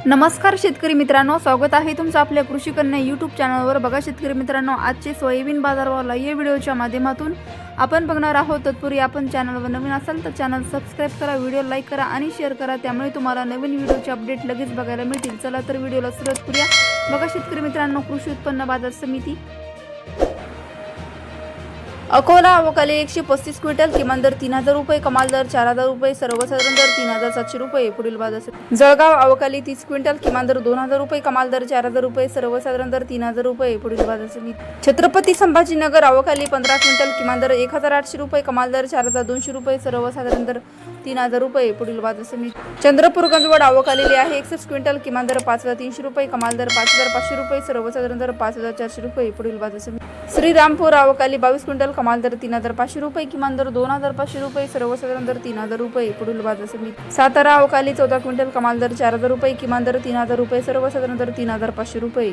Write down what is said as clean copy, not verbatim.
नमस्कार शेतकरी मित्रांनो, स्वागत आहे तुमचं आपल्या कृषी कन्या यूट्यूब चॅनलवर। बघा शेतकरी मित्रांनो, आजचे सोयाबीन बाजारभाव या व्हिडिओच्या माध्यमातून आपण बघणार आहोत। तत्पूर्वी आपण चॅनलवर नवीन असाल तर चॅनल सबस्क्राइब करा, व्हिडिओ लाईक करा आणि शेअर करा, त्यामुळे तुम्हाला नवीन व्हिडिओचे अपडेट लगेच बघायला मिळतील। चला तर व्हिडिओला सुरुवात करूया। बघा शेतकरी मित्रांनो, कृषी उत्पन्न बाजार समिती अकोला अवकाली 135 क्विंटल, किमान दर 3000 रुपये, कमाल दर 4000 रुपये, सर्वसाधारण दर 3700 रुपये। पुढील बाजार समिती जळगाव अवकाली 30 क्विंटल, किमान दर 2000 रुपये, कमाल दर 4000 रुपये, सर्वसाधारण दर 3000 रुपये। पुढील बाजार समिती छत्रपती संभाजीनगर अवकाली 15 क्विंटल, किमान दर 1800 रुपये, कमाल दर 4200 रुपये, सर्वसाधारण दर 3000 रुपये। पुढील बाजार समिती चंद्रपूर गंजवड अवकालेली आहे 61 क्विंटल, किमान दर 5300 रुपये, कमाल दर 5500 रुपये, सर्वसाधारण दर 5400 रुपये। पुढील बाजार समिती श्रीरामपूर अवकाली 22 क्विंटल, कमाल दर 3500 रुपये, किमान दर 2500 रुपये, सर्वसाधारण दर 3000 रुपये। पुढील बाजार समिती सातारा अवकाली 14 क्विंटल, कमाल दर 4000 रुपये, किमान दर 3000 रुपये, सर्वसाधारण दर 3500 रुपये।